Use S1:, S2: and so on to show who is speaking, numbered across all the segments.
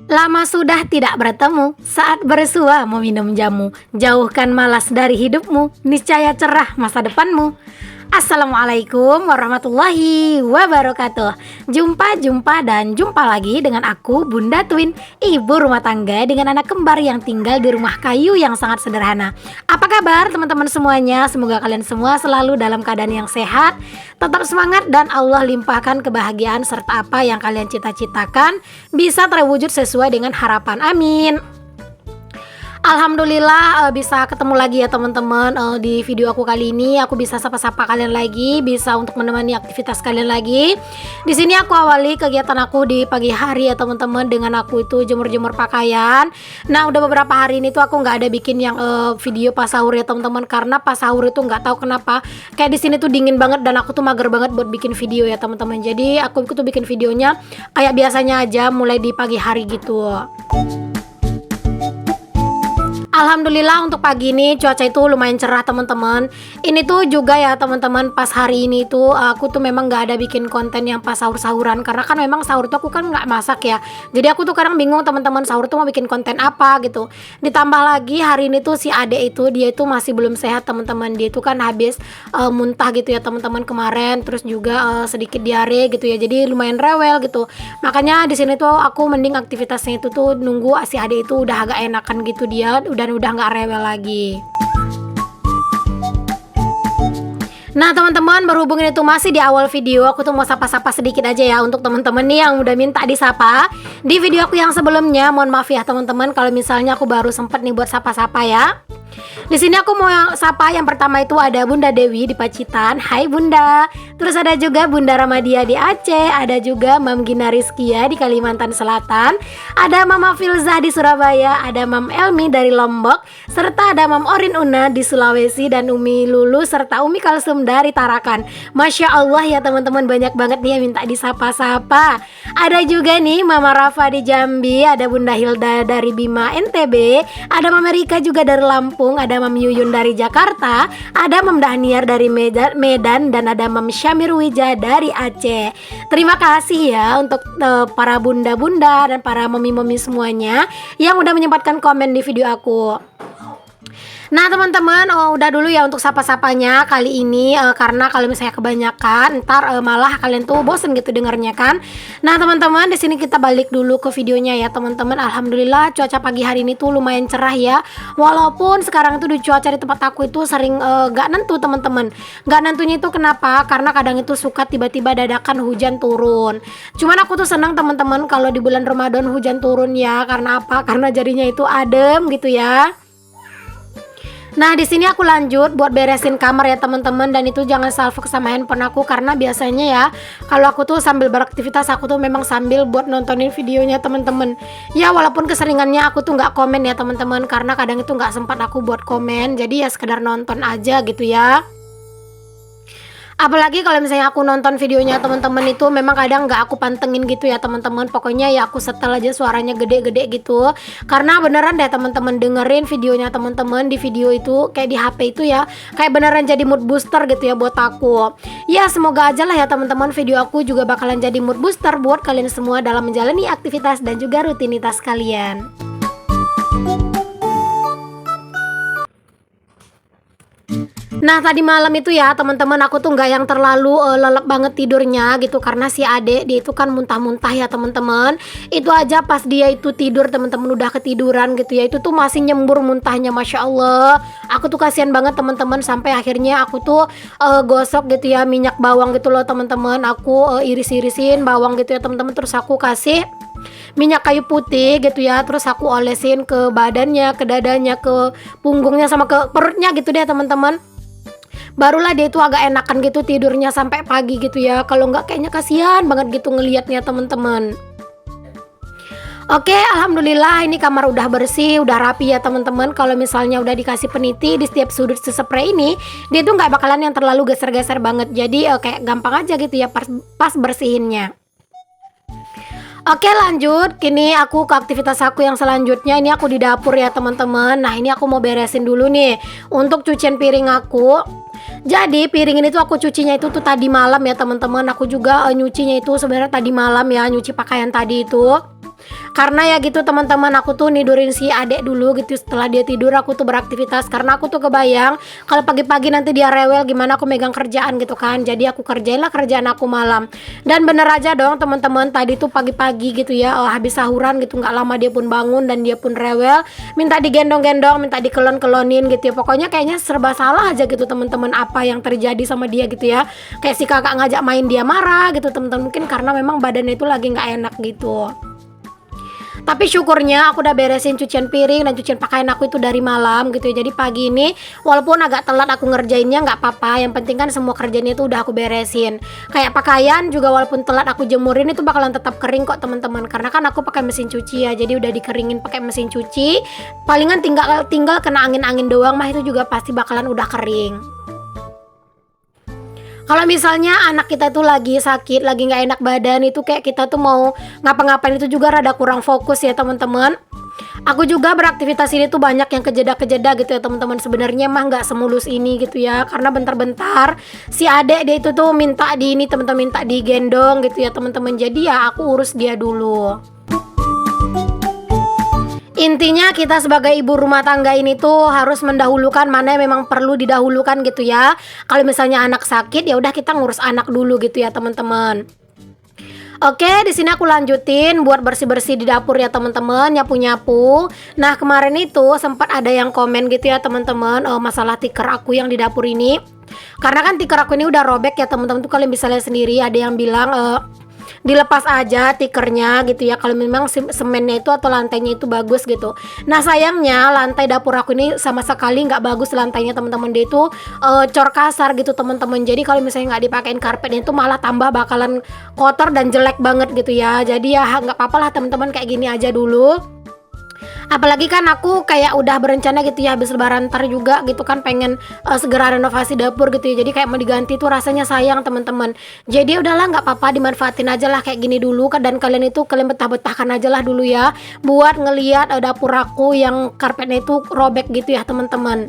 S1: Lama sudah tidak bertemu, saat bersua mau minum jamu. Jauhkan malas dari hidupmu, niscaya cerah masa depanmu. Assalamualaikum warahmatullahi wabarakatuh. Jumpa dan jumpa lagi dengan aku Bunda Twin, ibu rumah tangga dengan anak kembar yang tinggal di rumah kayu yang sangat sederhana. Apa kabar teman-teman semuanya? Semoga kalian semua selalu dalam keadaan yang sehat, tetap semangat, dan Allah limpahkan kebahagiaan serta apa yang kalian cita-citakan bisa terwujud sesuai dengan harapan. Amin. Alhamdulillah bisa ketemu lagi ya teman-teman. Di video aku kali ini aku bisa sapa-sapa kalian lagi, bisa untuk menemani aktivitas kalian lagi. Di sini aku awali kegiatan aku di pagi hari ya teman-teman, dengan aku itu jemur-jemur pakaian. Nah, udah beberapa hari ini tuh aku nggak ada bikin yang video pas sahur ya teman-teman, karena pas sahur itu nggak tahu kenapa kayak di sini tuh dingin banget dan aku tuh mager banget buat bikin video ya teman-teman. Jadi aku tuh bikin videonya kayak biasanya aja, mulai di pagi hari gitu. Alhamdulillah untuk pagi ini cuaca itu lumayan cerah teman-teman. Ini tuh juga ya teman-teman, pas hari ini tuh aku tuh memang nggak ada bikin konten yang pas sahur-sahuran, karena kan memang sahur tuh aku kan nggak masak ya. Jadi aku tuh kadang bingung teman-teman, sahur tuh mau bikin konten apa gitu. Ditambah lagi hari ini tuh si adek itu dia itu masih belum sehat teman-teman. Dia itu kan habis muntah gitu ya teman-teman kemarin, terus juga sedikit diare gitu ya. Jadi lumayan rewel gitu. Makanya di sini tuh aku mending aktivitasnya itu tuh nunggu si adek itu udah agak enakan gitu, dia udah nggak rewel lagi. Nah teman-teman, berhubung ini tuh masih di awal video, aku tuh mau sapa-sapa sedikit aja ya untuk teman-teman nih yang udah minta disapa di video aku yang sebelumnya. Mohon maaf ya teman-teman kalau misalnya aku baru sempet nih buat sapa-sapa ya. Di sini aku mau sapa yang pertama itu ada Bunda Dewi di Pacitan. Hai Bunda. Terus ada juga Bunda Ramadia di Aceh, ada juga Mam Gina Rizkia di Kalimantan Selatan, ada Mama Filzah di Surabaya, ada Mam Elmi dari Lombok, serta ada Mam Orin Una di Sulawesi, dan Umi Lulu serta Umi Kalsum dari Tarakan. Masya Allah ya teman-teman, banyak banget nih yang minta disapa-sapa. Ada juga nih Mama Rafa di Jambi, ada Bunda Hilda dari Bima NTB, ada Mama Rika juga dari Lampung, ada Mam Yuyun dari Jakarta, ada Mam Dahniar dari Medan, dan ada Mam Syamir Wija dari Aceh. Terima kasih ya untuk para bunda-bunda dan para mami-mami semuanya yang udah menyempatkan komen di video aku. Nah teman-teman, udah dulu ya untuk sapa-sapanya kali ini, karena kalau misalnya kebanyakan ntar malah kalian tuh bosen gitu dengarnya kan. Nah teman-teman, di sini kita balik dulu ke videonya ya teman-teman. Alhamdulillah cuaca pagi hari ini tuh lumayan cerah ya. Walaupun sekarang itu di cuaca di tempat aku itu sering gak nentu teman-teman. Gak nentunya itu kenapa? Karena kadang itu suka tiba-tiba dadakan hujan turun. Cuman aku tuh senang teman-teman kalau di bulan Ramadan hujan turun ya. Karena apa? Karena jadinya itu adem gitu ya. Nah di sini aku lanjut buat beresin kamar ya teman-teman, dan itu jangan salvo sama handphone aku, karena biasanya ya kalau aku tuh sambil beraktivitas aku tuh memang sambil buat nontonin videonya teman-teman. Ya walaupun keseringannya aku tuh nggak komen ya teman-teman, karena kadang itu nggak sempat aku buat komen, jadi ya sekedar nonton aja gitu ya. Apalagi kalau misalnya aku nonton videonya teman-teman itu memang kadang nggak aku pantengin gitu ya teman-teman. Pokoknya ya aku setel aja suaranya gede-gede gitu. Karena beneran deh teman-teman, dengerin videonya teman-teman di video itu kayak di HP itu ya, kayak beneran jadi mood booster gitu ya buat aku. Ya semoga aja lah ya teman-teman, video aku juga bakalan jadi mood booster buat kalian semua dalam menjalani aktivitas dan juga rutinitas kalian. Nah tadi malam itu ya teman-teman, aku tuh nggak yang terlalu lelap banget tidurnya gitu, karena si adek dia itu kan muntah-muntah ya teman-teman. Itu aja pas dia itu tidur teman-teman udah ketiduran gitu ya, itu tuh masih nyembur muntahnya, Masya Allah. Aku tuh kasihan banget teman-teman, sampai akhirnya aku tuh gosok gitu ya minyak bawang gitu loh teman-teman. Aku iris-irisin bawang gitu ya teman-teman, terus aku kasih minyak kayu putih gitu ya, terus aku olesin ke badannya, ke dadanya, ke punggungnya, sama ke perutnya gitu deh teman-teman. Barulah dia itu agak enakan gitu tidurnya sampai pagi gitu ya. Kalau nggak kayaknya kasihan banget gitu ngelihatnya teman-teman. Oke, alhamdulillah ini kamar udah bersih, udah rapi ya teman-teman. Kalau misalnya udah dikasih peniti di setiap sudut spray ini, dia tuh nggak bakalan yang terlalu geser-geser banget. Jadi kayak gampang aja gitu ya pas bersihinnya. Oke lanjut, kini aku ke aktivitas aku yang selanjutnya. Ini aku di dapur ya teman-teman. Nah ini aku mau beresin dulu nih untuk cucian piring aku. Jadi piring ini tuh aku cucinya itu tuh tadi malam ya teman-teman. Aku juga nyucinya itu sebenarnya tadi malam ya, nyuci pakaian tadi itu. Karena ya gitu teman-teman, aku tuh nidurin si adek dulu gitu. Setelah dia tidur aku tuh beraktivitas, karena aku tuh kebayang kalau pagi-pagi nanti dia rewel gimana aku megang kerjaan gitu kan. Jadi aku kerjain lah kerjaan aku malam. Dan bener aja dong teman-teman, tadi tuh pagi-pagi gitu ya, habis sahuran gitu, nggak lama dia pun bangun dan dia pun rewel, minta digendong-gendong, minta dikelon-kelonin gitu ya. Pokoknya kayaknya serba salah aja gitu teman-teman, apa yang terjadi sama dia gitu ya. Kayak si kakak ngajak main dia marah gitu teman-teman, mungkin karena memang badannya itu lagi nggak enak gitu. Tapi syukurnya aku udah beresin cucian piring dan cucian pakaian aku itu dari malam gitu ya. Jadi pagi ini walaupun agak telat aku ngerjainnya nggak apa-apa, yang penting kan semua kerjanya itu udah aku beresin. Kayak pakaian juga walaupun telat aku jemurin itu bakalan tetap kering kok teman-teman, karena kan aku pakai mesin cuci ya. Jadi udah dikeringin pakai mesin cuci, palingan tinggal kena angin-angin doang mah itu juga pasti bakalan udah kering. Kalau misalnya anak kita tuh lagi sakit, lagi nggak enak badan, itu kayak kita tuh mau ngapa-ngapain itu juga rada kurang fokus ya teman-teman. Aku juga beraktivitas ini tuh banyak yang kejeda-kejeda gitu ya teman-teman. Sebenarnya mah nggak semulus ini gitu ya, karena bentar-bentar si adek dia itu tuh minta di ini teman-teman, minta digendong gitu ya teman-teman. Jadi ya aku urus dia dulu. Intinya kita sebagai ibu rumah tangga ini tuh harus mendahulukan mana yang memang perlu didahulukan gitu ya. Kalau misalnya anak sakit ya udah kita ngurus anak dulu gitu ya teman-teman. Oke, di sini aku lanjutin buat bersih-bersih di dapur ya teman-teman, nyapu-nyapu. Nah, kemarin itu sempat ada yang komen gitu ya teman-teman, masalah tikar aku yang di dapur ini. Karena kan tikar aku ini udah robek ya teman-teman, tuh kalian bisa lihat sendiri, ada yang bilang dilepas aja tikernya gitu ya kalau memang semennya itu atau lantainya itu bagus gitu. Nah sayangnya lantai dapur aku ini sama sekali nggak bagus lantainya teman-teman, dia itu cor kasar gitu teman-teman. Jadi kalau misalnya nggak dipakein karpetnya itu malah tambah bakalan kotor dan jelek banget gitu ya. Jadi ya nggak apa-apa lah teman-teman, kayak gini aja dulu. Apalagi kan aku kayak udah berencana gitu ya habis lebaran ntar juga gitu kan, pengen segera renovasi dapur gitu ya. Jadi kayak mau diganti tuh rasanya sayang teman-teman. Jadi udahlah nggak apa-apa, dimanfaatin aja lah kayak gini dulu kan. Dan kalian betah-betahkan aja lah dulu ya buat ngeliat dapur aku yang karpetnya itu robek gitu ya teman-teman.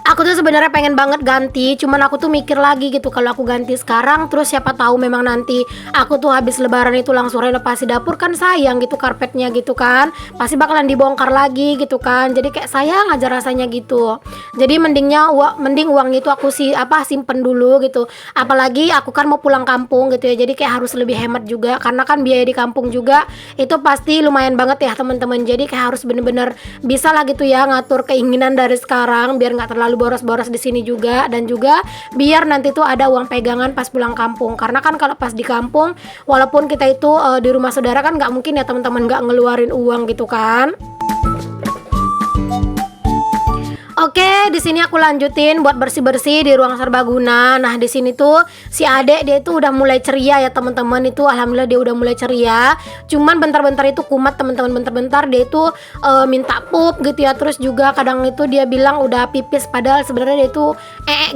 S1: Aku tuh sebenarnya pengen banget ganti, cuman aku tuh mikir lagi gitu, kalau aku ganti sekarang terus siapa tahu memang nanti aku tuh habis lebaran itu langsung renovasi dapur, kan sayang gitu karpetnya gitu kan, pasti bakalan dibongkar lagi gitu kan. Jadi kayak sayang aja rasanya gitu. Jadi mending uang itu aku simpen dulu gitu. Apalagi aku kan mau pulang kampung gitu ya. Jadi kayak harus lebih hemat juga, karena kan biaya di kampung juga itu pasti lumayan banget ya teman-teman. Jadi kayak harus bener-bener bisa lah gitu ya ngatur keinginan dari sekarang biar nggak terlalu boros-boros di sini juga, dan juga biar nanti tuh ada uang pegangan pas pulang kampung. Karena kan kalau pas di kampung walaupun kita itu di rumah saudara kan nggak mungkin ya teman-teman nggak ngeluarin uang gitu kan. Oke, di sini aku lanjutin buat bersih-bersih di ruang serbaguna. Nah, di sini tuh si adek dia itu udah mulai ceria ya teman-teman. Itu alhamdulillah dia udah mulai ceria. Cuman bentar-bentar itu kumat teman-teman, bentar-bentar dia itu minta pup gitu ya. Terus juga kadang itu dia bilang udah pipis, padahal sebenarnya dia itu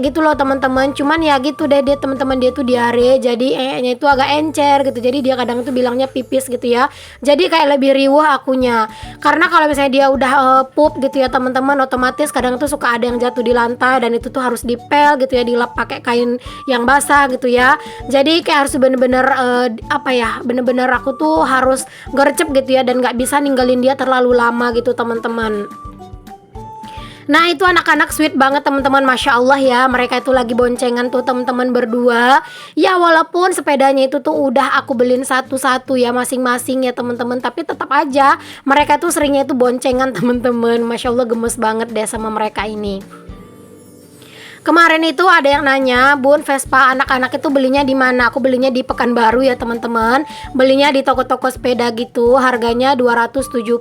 S1: gitu loh teman-teman. Cuman ya gitu deh, dia teman-teman dia tuh diare. Jadi nya itu agak encer gitu. Jadi dia kadang itu bilangnya pipis gitu ya. Jadi kayak lebih riuh akunya. Karena kalau misalnya dia udah pup gitu ya teman-teman, otomatis kadang tuh suka ada yang jatuh di lantai, dan itu tuh harus dipel gitu ya, dilap pakai kain yang basah gitu ya. Jadi kayak harus bener-bener bener-bener aku tuh harus gercep gitu ya, dan nggak bisa ninggalin dia terlalu lama gitu teman-teman. Nah itu anak-anak sweet banget teman-teman, Masya Allah ya. Mereka itu lagi boncengan tuh teman-teman berdua. Ya walaupun sepedanya itu tuh udah aku beliin satu-satu ya masing-masing ya teman-teman, tapi tetap aja mereka tuh seringnya itu boncengan teman-teman. Masya Allah gemes banget deh sama mereka ini. Kemarin itu ada yang nanya, Bun, Vespa anak-anak itu belinya di mana? Aku belinya di Pekanbaru ya teman-teman. Belinya di toko-toko sepeda gitu. Harganya 275.000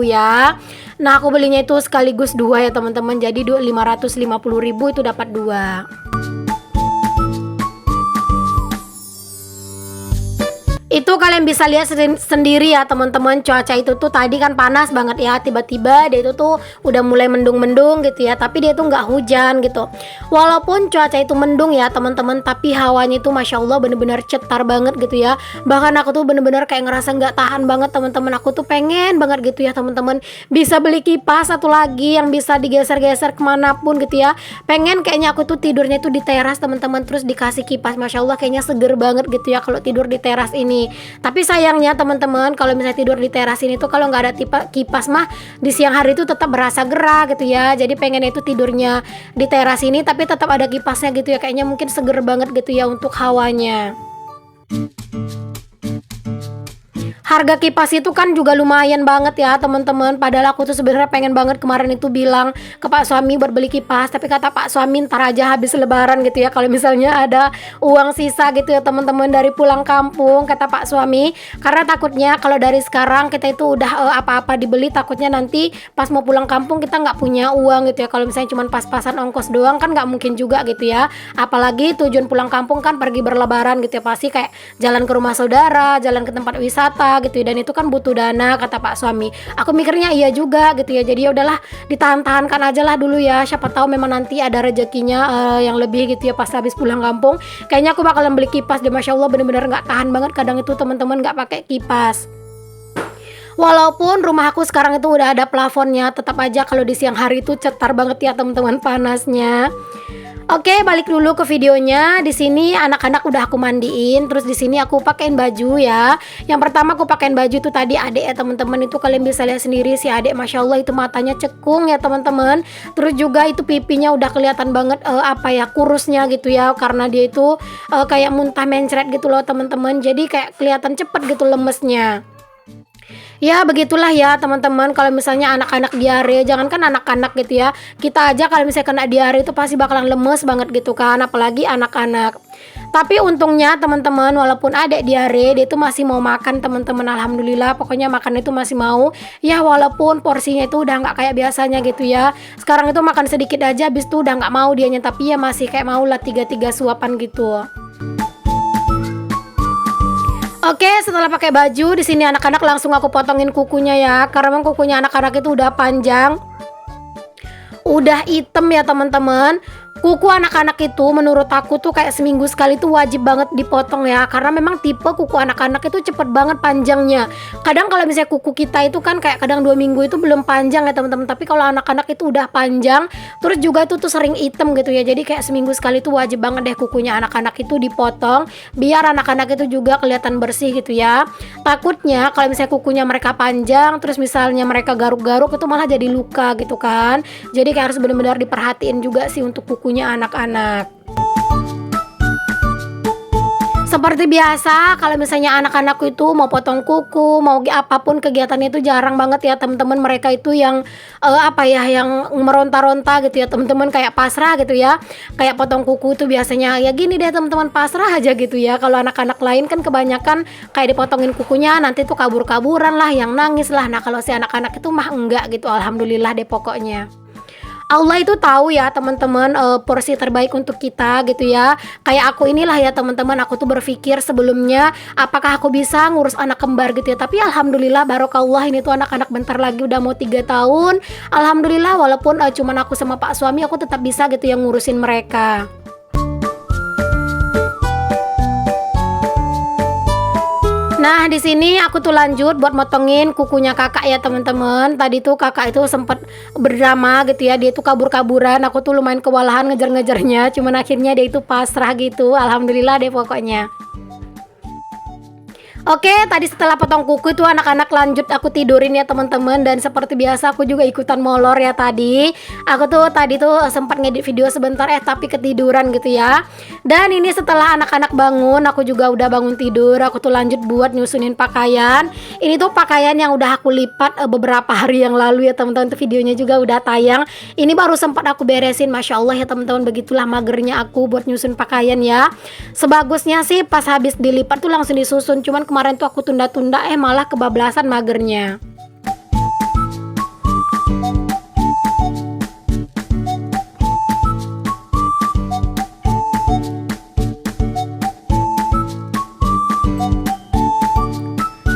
S1: ya. Nah, aku belinya itu sekaligus 2 ya teman-teman. Jadi 550.000 itu dapat 2. Itu kalian bisa lihat sendiri ya teman-teman, cuaca itu tuh tadi kan panas banget ya, tiba-tiba dia itu tuh udah mulai mendung-mendung gitu ya, tapi dia tuh nggak hujan gitu. Walaupun cuaca itu mendung ya teman-teman, tapi hawanya itu Masya Allah bener-bener cetar banget gitu ya. Bahkan aku tuh bener-bener kayak ngerasa nggak tahan banget teman-teman. Aku tuh pengen banget gitu ya teman-teman, bisa beli kipas satu lagi yang bisa digeser-geser kemanapun gitu ya. Pengen kayaknya aku tuh tidurnya tuh di teras teman-teman, terus dikasih kipas. Masya Allah kayaknya seger banget gitu ya kalau tidur di teras ini. Tapi sayangnya teman-teman, kalau misalnya tidur di teras ini tuh kalau nggak ada kipas mah di siang hari itu tetap berasa gerah gitu ya. Jadi pengen itu tidurnya di teras ini tapi tetap ada kipasnya gitu ya. Kayaknya mungkin seger banget gitu ya untuk hawanya. Harga kipas itu kan juga lumayan banget ya teman-teman. Padahal aku tuh sebenarnya pengen banget kemarin itu bilang ke Pak suami buat beli kipas, tapi kata Pak suami ntar aja habis lebaran gitu ya, kalau misalnya ada uang sisa gitu ya teman-teman dari pulang kampung, kata Pak suami. Karena takutnya kalau dari sekarang kita itu udah apa-apa dibeli, takutnya nanti pas mau pulang kampung kita nggak punya uang gitu ya. Kalau misalnya cuma pas-pasan ongkos doang kan nggak mungkin juga gitu ya. Apalagi tujuan pulang kampung kan pergi berlebaran gitu ya, pasti kayak jalan ke rumah saudara, jalan ke tempat wisata gitu ya, dan itu kan butuh dana, kata Pak suami. Aku mikirnya iya juga gitu ya, jadi ya udahlah ditahan-tahankan aja lah dulu ya, siapa tahu memang nanti ada rezekinya yang lebih gitu ya pas habis pulang kampung. Kayaknya aku bakalan beli kipas deh, Masya Allah bener-bener gak tahan banget kadang itu teman-teman gak pakai kipas. Walaupun rumah aku sekarang itu udah ada plafonnya, tetap aja kalau di siang hari itu cetar banget ya teman-teman panasnya. Oke, balik dulu ke videonya. Di sini anak-anak udah aku mandiin, terus di sini aku pakein baju ya. Yang pertama aku pakein baju itu tadi adek ya teman-teman, itu kalian bisa lihat sendiri si adek, Masya Allah itu matanya cekung ya teman-teman. Terus juga itu pipinya udah kelihatan banget apa ya, kurusnya gitu ya, karena dia itu kayak muntah mencret gitu loh teman-teman. Jadi kayak kelihatan cepet gitu lemesnya. Ya begitulah ya teman-teman, kalau misalnya anak-anak diare, jangankan anak-anak gitu ya, kita aja kalau misalnya kena diare itu pasti bakalan lemes banget gitu kan, apalagi anak-anak. Tapi untungnya teman-teman, walaupun ada diare, dia itu masih mau makan teman-teman, alhamdulillah. Pokoknya makan itu masih mau ya, walaupun porsinya itu udah nggak kayak biasanya gitu ya. Sekarang itu makan sedikit aja, habis itu udah nggak mau dianya, tapi ya masih kayak mau lah 3 suapan gitu. Oke, setelah pakai baju, di sini anak-anak langsung aku potongin kukunya ya, karena memang kukunya anak-anak itu udah panjang, udah hitam ya teman-teman. Kuku anak-anak itu menurut aku tuh kayak seminggu sekali tuh wajib banget dipotong ya, karena memang tipe kuku anak-anak itu cepet banget panjangnya. Kadang kalau misalnya kuku kita itu kan kayak kadang 2 minggu itu belum panjang ya teman-teman, tapi kalau anak-anak itu udah panjang, terus juga itu tuh sering hitam gitu ya. Jadi kayak seminggu sekali tuh wajib banget deh kukunya anak-anak itu dipotong, biar anak-anak itu juga kelihatan bersih gitu ya. Takutnya kalau misalnya kukunya mereka panjang, terus misalnya mereka garuk-garuk itu malah jadi luka gitu kan. Jadi kayak harus benar-benar diperhatiin juga sih untuk kukunya anak-anak. Seperti biasa, kalau misalnya anak-anakku itu mau potong kuku, mau apapun kegiatannya itu jarang banget ya teman-teman. Mereka itu yang apa ya, yang meronta-ronta gitu ya teman-teman, kayak pasrah gitu ya. Kayak potong kuku itu biasanya ya gini deh teman-teman, pasrah aja gitu ya. Kalau anak-anak lain kan kebanyakan kayak dipotongin kukunya nanti tuh kabur-kaburan lah, yang nangis lah. Nah kalau si anak-anak itu mah enggak gitu, alhamdulillah deh pokoknya. Allah itu tahu ya teman-teman porsi terbaik untuk kita gitu ya. Kayak aku inilah ya teman-teman, aku tuh berpikir sebelumnya apakah aku bisa ngurus anak kembar gitu ya. Tapi alhamdulillah barokallah, ini tuh anak-anak bentar lagi udah mau 3 tahun. Alhamdulillah walaupun cuman aku sama Pak suami, aku tetap bisa gitu ya ngurusin mereka. Nah, di sini aku tuh lanjut buat motongin kukunya kakak ya teman-teman. Tadi tuh kakak itu sempat berdrama gitu ya, dia tuh kabur-kaburan. Aku tuh lumayan kewalahan ngejar-ngejarnya, cuman akhirnya dia itu pasrah gitu. Alhamdulillah deh pokoknya. Oke, tadi setelah potong kuku itu anak-anak lanjut aku tidurin ya teman-teman, dan seperti biasa aku juga ikutan molor ya tadi. Aku tuh tadi tuh sempat ngedit video sebentar tapi ketiduran gitu ya. Dan ini setelah anak-anak bangun, aku juga udah bangun tidur. Aku tuh lanjut buat nyusunin pakaian. Ini tuh pakaian yang udah aku lipat beberapa hari yang lalu ya teman-teman. Tuh videonya juga udah tayang. Ini baru sempat aku beresin, Masya Allah ya teman-teman. Begitulah magernya aku buat nyusun pakaian ya. Sebagusnya sih pas habis dilipat tuh langsung disusun, cuman kemarin tuh aku tunda-tunda malah kebablasan magernya.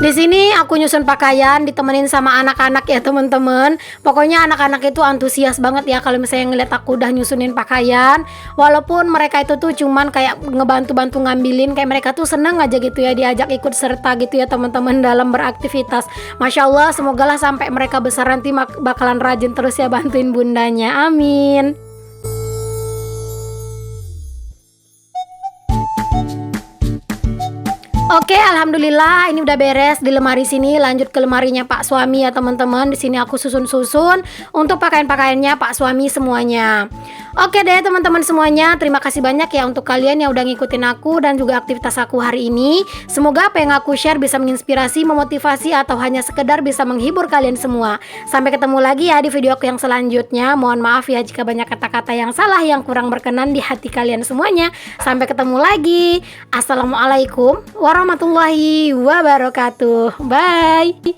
S1: Di sini aku nyusun pakaian ditemenin sama anak-anak ya teman-teman. Pokoknya anak-anak itu antusias banget ya kalau misalnya ngeliat aku udah nyusunin pakaian. Walaupun mereka itu tuh cuman kayak ngebantu-bantu ngambilin, kayak mereka tuh seneng aja gitu ya diajak ikut serta gitu ya teman-teman dalam beraktivitas. Masya Allah, semogalah sampai mereka besar nanti bakalan rajin terus ya bantuin bundanya. Amin. Oke, alhamdulillah ini udah beres di lemari sini. Lanjut ke lemarinya Pak suami ya teman-teman. Di sini aku susun-susun untuk pakaian-pakaiannya Pak suami semuanya. Oke deh teman-teman semuanya, terima kasih banyak ya untuk kalian yang udah ngikutin aku dan juga aktivitas aku hari ini. Semoga apa yang aku share bisa menginspirasi, memotivasi, atau hanya sekedar bisa menghibur kalian semua. Sampai ketemu lagi ya di video aku yang selanjutnya. Mohon maaf ya jika banyak kata-kata yang salah, yang kurang berkenan di hati kalian semuanya. Sampai ketemu lagi. Assalamualaikum warahmatullahi wabarakatuh. Bye.